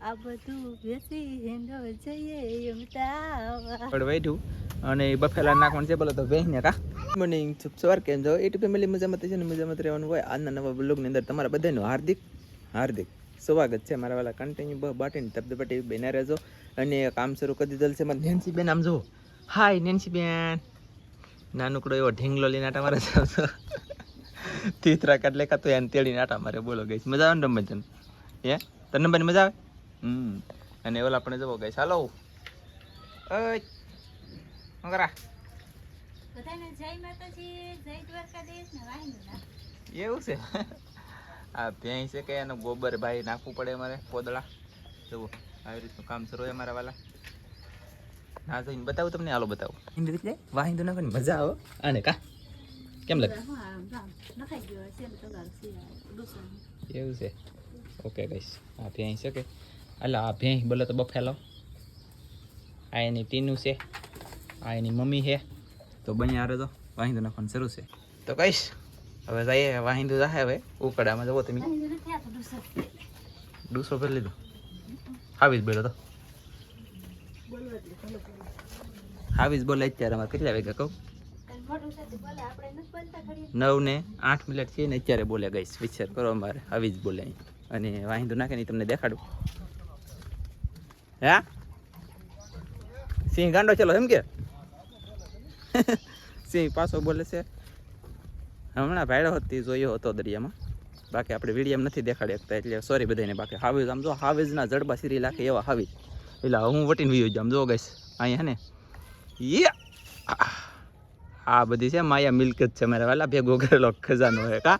આ બધું બેસી હેંડો જઈએ એમતાવા પણ વેઠું અને બફેલા નાખવાનું છે બોલો તો વેહીને કા મોર્નિંગ સવાર કેમ છો યુટ્યુબ ફેમિલી મજામાં છે ને મજામાં રહેવાનું હોય આજના નવા બ્લોગની અંદર તમારા બધાનું હાર્દિક હાર્દિક સ્વાગત છે મારા વાલા કન્ટિન્યુ બાટીને તબદબટી બેના રહેજો અને કામ શરૂ કરી દીધેલ છે મારે નેન્સી બેન આમ જો હાય નેન્સી બેન નાનકડો એવો ઢીંગલો લઈને આટા મારે જાવ તીતરા કાઢ લેખા તો એને તેડીને આટા મારે બોલો ગઈ મજા આવે ને રમત હે તને નંબરની મજા આવે અને ઓલા આપણે જવો ગઈ હાલો ઓય શું કરા બધાને જય માતાજી જય દ્વારકાધીશ ને વાહિંદુના એવું છે આ ભેંસ છે કે એનો ગોબર ભાઈ નાખવું પડે અમારે પોદળા જુઓ આવી રીતનું કામ શરૂ હોય અમારા વાલા ના જઈને બતાવું તમને હાલો બતાવું એની રીતે વાહિંદુ નાખવાની મજા આવે આને કા કેમ લાગે એવું છે ઓકે ગઈશ આ ભેંસ છે કે અલા આ ભેંસ બોલે તો બફેલો આ એની ટીનું છે આ એની મમ્મી છે તો બની આરે તો વાહિંદુ નાખવાનું શરૂ છે તો કહીશ હવે જઈએ વાહિંદુ જાહે હવે ઉકડામાં જવો તમે ડૂસો ભરી લીધો હાવીજ બોલો તો હાવીજ બોલે અત્યારે અમારે કેટલા વાગ્યા કહું 9:08 છે ને અત્યારે બોલે ગઈશ વિચાર કરો અમારે હાવીજ બોલે અને વાહિંદુ નાખે ને તમને દેખાડું હે સિંહ ગાંડો ચલો એમ કે સિંહ પાછો બોલે છે હમણાં ભાડો હતી જોયો હતો દરિયામાં બાકી આપણે વિડીયો નથી દેખાડી શકતા એટલે સોરી બધાને બાકી હાવીજ આમ જો હાવીજના જડબા સીરી લાખે એવા હાવીજ એટલે હું વટીને વીયો જામ જો ગઈશ અહીંયા હે ને આ બધી છે માયા મિલકત છે મારા વાલા ભેગો કરેલો ખજાનો હે કા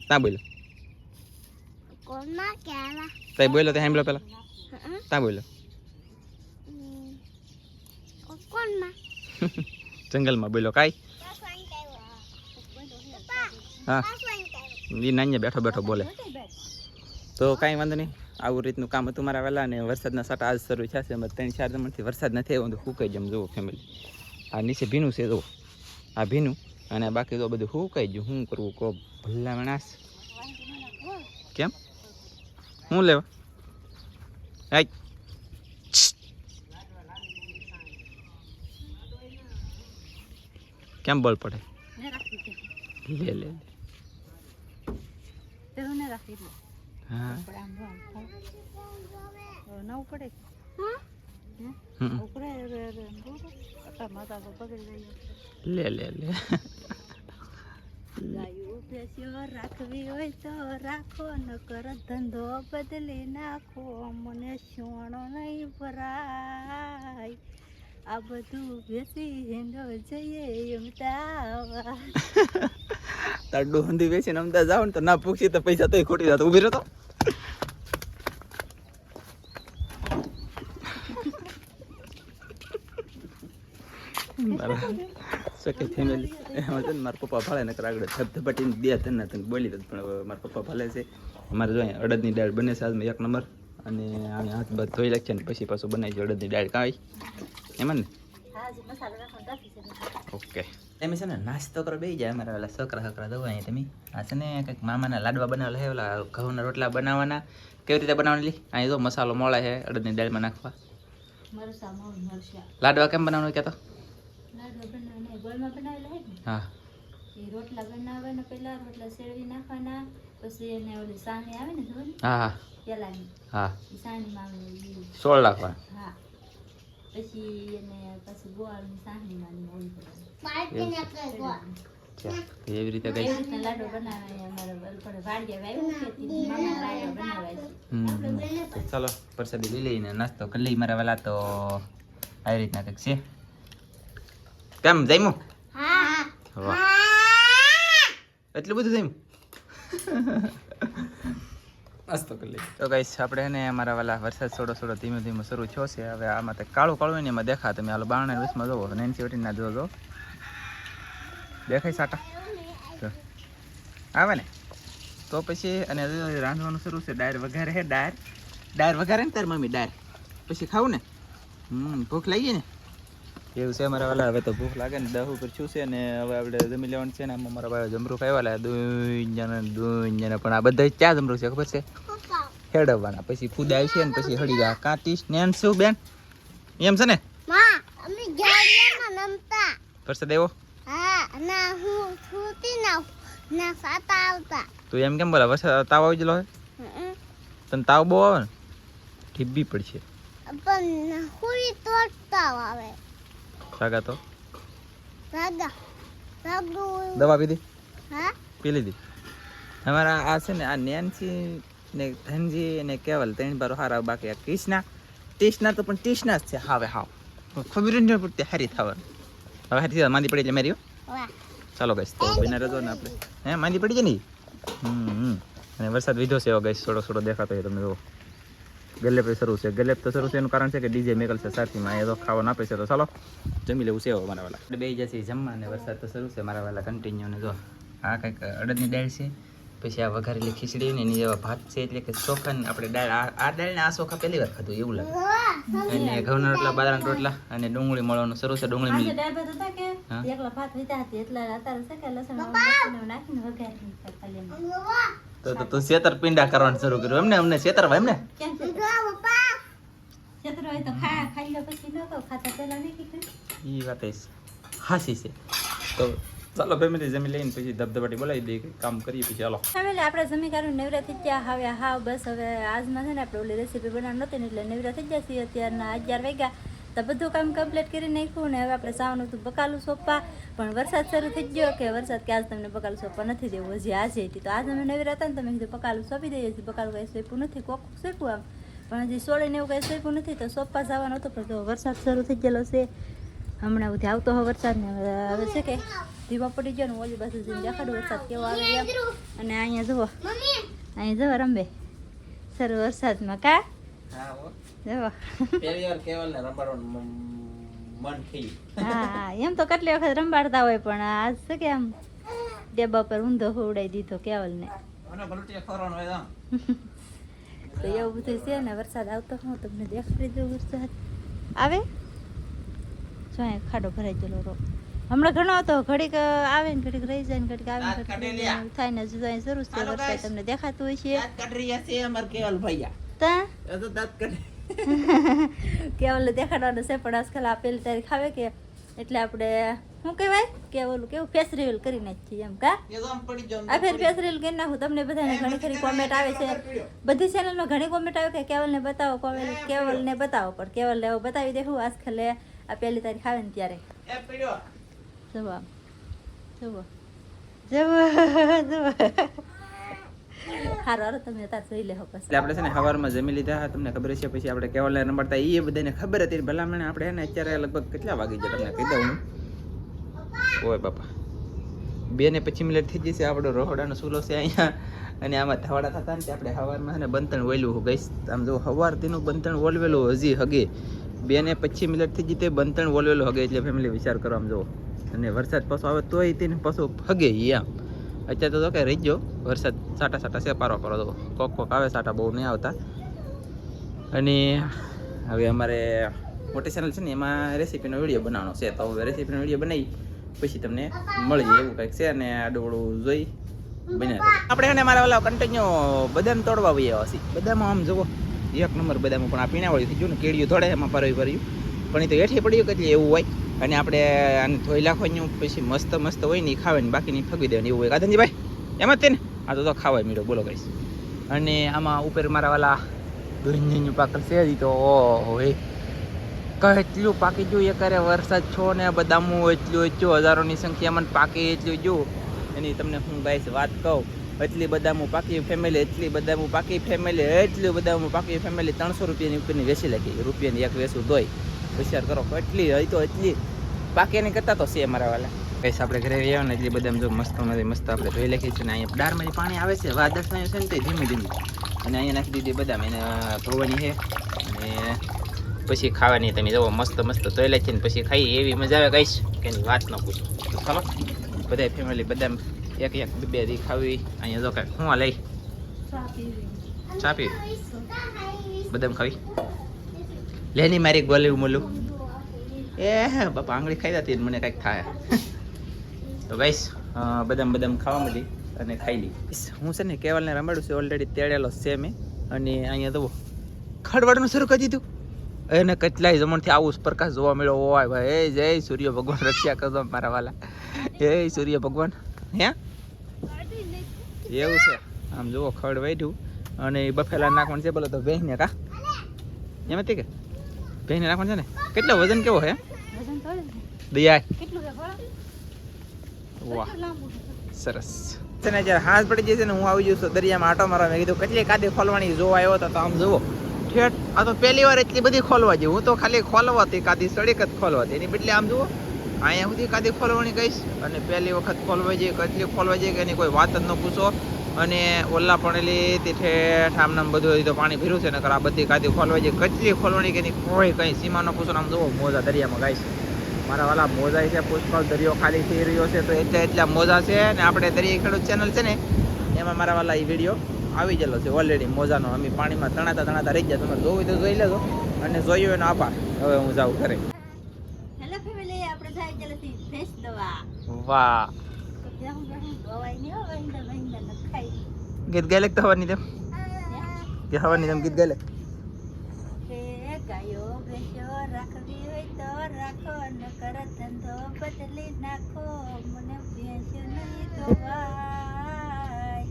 તા બોલો તઈ બોલો તે સાંભળો પેલા તા બોલો જંગલમાં બોલો કાઈ હા એ નાન્ય બેઠો બેઠો બોલે તો કાંઈ વાંધો નહીં આવું રીતનું કામ હતું મારા વહેલા અને વરસાદના સાટા આજ શરૂ થયા છે 3-4 દિવસથી વરસાદ નથી આવ્યો તો સુકાઈ જમ જુઓ ફેમિલી આ નીચે ભીનું છે જુઓ આ ભીનું અને બાકી તો બધું સુકાઈ ગયું શું કરવું કહો ભલ્લા મણાસ કેમ શું લેવા આઈ કેમ બળ પડે લે લે હા લે લે લે રાખવી હોય તો રાખો નકર ધંધો બદલી નાખો મને સોનો નહીં ભરાય આ બધું બેસી હેંડો જઈએ એમતાવા તાડું હંધી વેચીને અમદાવાદ જાવ ને તો ના પૂછી તો પૈસા તોય ખોટી જતો ઉભી રહો તો સકે ફેમિલી એમાં છે ને મારા પપ્પા ભાળે ને આગળ ધબધબાટીને બે ધન તને બોલી દે પણ મારા પપ્પા ભાલે છે અમારે જો અહીંયા અડદની દાળ બને છે આજમાં 1 નંબર અને આને હાથ બાદ ધોઈ નાખશે ને પછી પાછું બનાવી છે અડદની દાળ કાંઈ એમાં ને ઓકે તમે છે ને નાસ્તો કરો બેસી જાય અમારા ઓલા છોકરા દઉં અહીંયા તમે આ છે ને કંઈક મામાના લાડવા બનાવેલા છે ઓલા ઘઉંના રોટલા બનાવવાના કેવી રીતે બનાવવાની લી અહીં જો મસાલો મળે છે અડદની દાળમાં નાખવા લાડવા કેમ બનાવવાનું કહેતો હા રોટલા બનાવવાના પહેલા રોટલા શેરવી નાખવાના પછી એને ઓલી સાણી આવે ને હા પેલાની હા સાણીમાં સોળ નાખવાના હા પછી એને પછી ગોળની સાણીમાં ઓલી એવી રીતે કઈ લાડુ બનાવે અમારે વાડિયા વાવ્યું બનાવાય ચાલો પ્રસાદી લઈ લઈને નાસ્તો કરી લઈ મારા વાલા તો આવી રીતના કંઈક છે કેમ જઈમું વાહ એટલું બધું જઈમું નાસ્તો કરી લઈ તો ગાઈસ આપણે ને અમારા વાલા વરસાદ થોડો ધીમે ધીમે શરૂ થયો છે હવે આમાં તો કાળું કાળું ને એમાં દેખા તમે હાલો 12:20 જોવો નેન્સી વટીને ના જોજો દેખાય સાટા આવે ને તો પછી અને રાંધવાનું શરૂ છે ડાયર વઘારે હે ડાયર વઘારે ને તાર મમ્મી ડાયર પછી ખાવું ને ભૂખ લાગી ને એવું છે મારા વાલા. હવે તો ભૂખ લાગે ને 10 ઉપર છું છે ને હવે આપણે જમી લેવાનું છે ને. આમાં મારા ભાઈ જમરૂ ખાવાલા દુંજાના પણ આ બધા ક્યાં જમરૂ છે ખબર છે? હેડવવાના. પછી ફૂદ આવશે ને પછી હળી જાય. કાંતીશ નેન શું બેન એમ છે ને વરસાદ આવ્યો તો એમ કેમ બોલા? વરસાદ તાવ આવી ગયેલો હે? તને તાવ બહુ આવે ને ઠીબી પડશે. સાગા તો દવા પીધી? પી લીધી. અમારા આ છે ને આ નેન્સી ને ધનજી ને કેવલ ત્રણ બારો હારા. બાકી આ ટીસના તો પણ ટીસના જ છે. હાવે હાવ ખબર જ નહીં પડતી હારી થવાનું. હવે હારી માંદી પડી એટલે મેરી ચાલો ગઈશ તો બિના રજો ને આપણે હે માંદી પડી જાય ને. અને વરસાદ વિધો છે એવો ગઈશ થોડો થોડો દેખાતો હોય તમને. જો ગલેપ શરૂ છે. ગલેપ તો શરૂ છે એનું કારણ છે કે ડીજે મેકલ છે સાથીમાં એ તો ખાવાનું આપે છે. તો ચાલો જમી લેવું છે મારા વાલા. આપણે બે જશે જમવા ને વરસાદ તો શરૂ છે મારા વાલા કન્ટિન્યુ. ને જો આ કંઈક અડદની દાળ છે, પછી આ વઘારેલી ખીચડી ને એની જેવા ભાત છે. એટલે કે ચોખા ને આપણે દાળ આ દાળ ને આ ચોખા પહેલી વાર ખાધું એવું લાગે. અને ઘઉંના રોટલા, બાજરાના રોટલા અને ડુંગળી મળવાનું શરૂ છે. ડુંગળી મળી તો તું શેતર પિંડા કરવાનું શરૂ કર્યું એમને? અમને શેતરવા એમને? ઈ વાત હાસી છે. તો ચાલો ફેમિલી જમી લઈને પછી ધબધબાટી બોલાવી દઈએ, કામ કરીએ પછી. ચાલો ફેમિલી આપણે જમી કાઢું નેવરા થઈ ગયા. હવે હા બસ હવે આજમાં છે ને આપણે ઓલી રેસીપી બનાવવાની નહોતી ને એટલે નેવરા થઈ ગયા છીએ. અત્યારના 11 વાગ્યા તો બધું કામ કમ્પ્લીટ કરી નાખ્યું. ને હવે આપણે સાવનું હતું બકાલું સોંપવા, પણ વરસાદ શરૂ થઈ ગયો કે વરસાદ કે આજ તમને બકાલું સોંપવા નથી દેવું. હજી આજે હતી તો આજે અમે નેવરા હતા ને તમે કીધું બકાલું સોંપી દઈએ છીએ. બકાલું કંઈ સોંપ્યું નથી, કોક સોંપ્યું આમ, પણ હજી સોળીને એવું કંઈ સોંપ્યું નથી. તો સોંપવા જવાનું હતું પણ તો વરસાદ શરૂ થઈ ગયેલો છે. હમણાં બધી આવતો હોય વરસાદ ને હવે છે કે ધીમા પડી ગયો ને ઓલી બાજુ જઈને દેખાડું વરસાદ કેવો આવે એમ. અને અહીંયા જુઓ, અહીંયા જુઓ રંબે સર વરસાદમાં કા જુઓ. હા એમ તો કેટલી વખત રંબાડતા હોય પણ આજ છે કે આમ ડેબા પર ઊંધો ઉડાઈ દીધો કેવલ ને. તો એવું બધું છે ને. વરસાદ આવતો હું તમને દેખાડી દઉં. વરસાદ આવે જો ખાડો ભરાઈ ગયેલો રો. હમણાં ઘણો હતો, ઘડીક આવે ને ઘડીક રહી જાય ને ઘડીક આવે ને થાય ને જુદા શરૂ છે વરસાદ. તમને દેખાતું હોય છે કેવલ દેખાડવાનું છે પણ આજકાલ આ પહેલી તારીખ આવે કે એટલે આપણે શું કહેવાય કે ઓલું કેવું ફેસ રિવીલ કરી નાખીએ એમ. કા આ ફેર ફેસ રિવીલ કરી નાખું. તમને બધાને ઘણી ખરી કોમેન્ટ આવે છે, બધી ચેનલમાં ઘણી કોમેન્ટ આવે કે કેવલને બતાવો, કેવલને બતાવો. પણ કેવલને એવું બતાવી દેવું આજકાલ આ પહેલી તારીખ આવે ને ત્યારે. જુઓ જુઓ જુઓ હારો તમે તાર જોઈ લેહો પછી. આપણે છે ને સવારમાં જમી લીધા તમને ખબર છે. પછી આપણે કેવલને રમાડતા એ બધાને ખબર હતી. ભલામણ આપણે એને અત્યારે લગભગ કેટલા વાગી જાય તમને કહી દઉં. ઓય બાપા 2:25 થઈ જશે. આપણો રોહડાનો સૂલો છે અહીંયા અને આમાં ધવાડા થતા ને આપણે સવારમાં છે ને બંધણ ઓલવું ગઈશ. આમ જો સવારથીનું બંધણ ઓલવેલું હજી હગે 2:25 થઈ જતી બંધણ ઓલવેલું હગે. એટલે ફેમિલી વિચાર કરો આમ જો. અને વરસાદ પાછો આવે તોય તેને પાછો હગે આમ. અત્યારે તો કે રહી ગયો વરસાદ સાટા સાટા છે પારો પારો. તો કોક કોક આવે સાટા, બહુ નહીં આવતા. અને હવે અમારે મોટી ચેનલ છે ને એમાં રેસીપીનો વિડીયો બનાવવાનો છે. તો હવે રેસીપીનો વિડીયો બનાવી પછી તમને મળી જાય એવું કંઈક છે. અને આડોળું જોઈ બને આપણે એને મારા ઓલા કન્ટિન્યુ બદામ તોડવા આવ્યા હશે. બદામ આમ જુઓ 1 નંબર બદામ. પણ આ પીણાવાળી થઈ ગયું ને કેળિયું થોડે એમાં ભર્યું પણ એ તો હેઠી પડ્યું કેટલી એવું હોય. અને આપણે આને ધોઈ નાખવાનું પછી મસ્ત મસ્ત હોય ને એ ખાવાની, બાકીની ફગવી દેવાની એવું હોય. કાધનજીભાઈ એમ જ તે ને આ તો ખાવાય મીઠો બોલો કહીશ. અને આમાં ઉપર મારા વાલા દૂધનું પાકલ છે તો ઓહો કેટલું પાકી ગયું. એ કરે વરસાદ છો ને બદામું એટલું હજારોની સંખ્યામાં પાકી એટલું જો. એની તમને હું ગાઈશ વાત કહું, એટલી બદામું પાકી ફેમિલી, એટલી બદામું પાકી ફેમિલી, એટલું બદામું પાકી ફેમિલી. 300 રૂપિયાની ઉપરની વેચી લાગી. રૂપિયાની એક વેચું તોય હોશિયાર કરો. એટલી હોય તો એટલી બાકી નહીં કરતા તો છે મારા વાલા. કઈશ આપણે ઘરે આવ્યા ને એટલી બદામ જો મસ્ત મસ્ત આપણે ધોઈ લખી છે. ને અહીંયા દાળમાંથી પાણી આવે છે વાદળ છે ને તે ધીમે ધીમે. અને અહીંયા નાખી દીધી બદામ એને ધોવાની છે અને પછી ખાવાની. તમે જુઓ મસ્ત મસ્ત ધોઈ લખી ને પછી ખાઈ એવી મજા આવે કહીશ કે એની વાત ન પૂછો. ચાલો બધા ફેમિલી બદામ એક બે દી ખાવી. અહીંયા જો કાંઈ હું લઈ ચા પીવી બદામ ખાવી લેની મારી ગોલું મોલું એ બાપા આંગળી ખાઈ જતી મને કંઈક થાય તો ગાઈસ બદામ ખાવા મળી અને ખાઈ લી. હું છે ને કેવલને રમાડું છું ઓલરેડી તેડેલો છે મેં અને અહીંયા તો ખડવાડનું શરૂ કરી દીધું. એને કેટલાય જમણથી આવું પ્રકાશ જોવા મળ્યો હોય ભાઈ. એ જય સૂર્ય ભગવાન રક્ષા કરજો મારા વાલા. એ સૂર્ય ભગવાન હે એવું છે. આમ જુઓ ખડ વાઢ્યું અને બફેલા નાખવાનું છે. બોલો તો ભેંસને કા એમાંથી કે ભેંસને નાખવાનું છે ને. કેટલો વજન કેવો હે દયા? વાહ સરસ છે ને. જ્યારે હાથ પડી જશે ને હું આવી જઈશ દરિયામાં આટો મારવા. મેં કીધું કેટલી કાદી ખોલવાની જોવા આવ્યો હતો તો આમ જુઓ ઠેઠ. આ તો પહેલી વાર એટલી બધી ખોલવા જેવું. હું તો ખાલી ખોલવા હતી કાદી સડીક જ ખોલવા હતી. એની બદલે આમ જુઓ અહીંયા સુધી કાદી ખોલવાની કહીશ અને પહેલી વખત ખોલવા જઈએ કેટલી ખોલવા જઈએ કે એની કોઈ વાત જ ન પૂછો. અને ઓલા પડેલી તે ઠેઠ આમનામ બધું તો પાણી ભીરું છે ને આ બધી કાદી ખોલવા જઈએ કેટલી ખોલવાની કે એની કોઈ કંઈ સીમા ન પૂછો. આમ જુઓ મોજા દરિયામાં ગાઈશ મારા વાલા મોજા છે. પુષ્કળ દરિયો ખાલી થઈ રહ્યો છે તો એટલા મોજા છે. ને આપણે દરિયા ખેડૂત ચેનલ છે ને એમાં મારા વાલા એ વિડીયો આવી ગયેલો છે ઓલરેડી મોજાનો. અમે પાણીમાં તણાતા રહી ગયા. તમારે જોવું તો જોઈ લેજો અને જોયું એનો આભાર. હવે હું જાઉં ઘરે. હેલો ફેમિલી, આપણે જાય જલ્દી ભેંસ દવા. વાહ ગીત ગાય લખતા હવાની તેમ કે હવાની તેમ ગીત ગાય લે. ગાયો ભેંસો રાખવી હોય તો રાખો નકર ધંધો બદલી નાખો. મને ભેંસ નહીં ધોવાય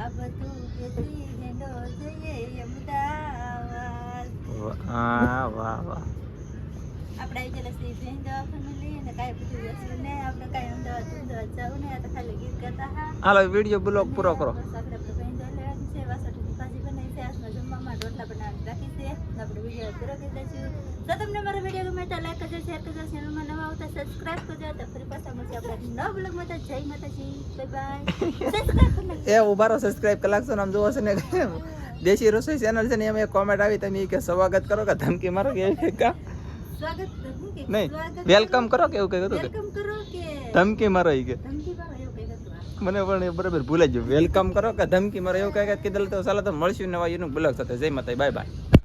આ બધું બેસી હેંડો જઈએ અમદાવાદ. વાહ વાહ વાહ. આપણે આવી ગયેલા છીએ ભેંસ દવા ફેમિલી અને કાંઈ બધું બેસ્યું ને આપણે કાંઈ અમદાવાદ જવું ને. આ તો ખાલી ગીત ગાતા હા. હાલો વિડીયો બ્લોગ પૂરો કરો. બસ આપણે ભેંસ દવા લેવાની છે. વાસણની ભાજી બનાવી છે. આજના જમવામાં રોટલા બનાવીને રાખી છે. આપણે વિડીયો પૂરો કરી દઈશું. જો તમને મારો વિડીયો ગમે તો લાઈક કરજો, શેર કરજો, ચેનલમાં નવા આવતા સબસ્ક્રાઇબ કરજો. તો ફરી પાછા મળશે આપણે નવા બ્લોગમાં. તો જય માતાજી, બાય બાય. સબસ્ક્રાઇબ કરી નાખજો. એ ઉભારો સબસ્ક્રાઇબ કરી નાખશો ને. આમ જોવો છે ને દેશી રસોઈ ચેનલ છે ને એમાં એક કોમેન્ટ આવી તમે કે સ્વાગત કરો કે ધમકી મારો કે એવી કા સ્વાગત નહીં વેલકમ કરો કે એવું કઈ હતું કે વેલકમ કરો કે ધમકી મારો ઈ કે ધમકી મારો એવું કઈ હતું. મને પણ એ બરાબર ભૂલાઈ ગયું. વેલકમ કરો કે ધમકી મારો એવું કઈ કીધેલું તો ચાલો તો મળશું નવા એનું બ્લોગ સાથે. જય માતા, બાય બાય.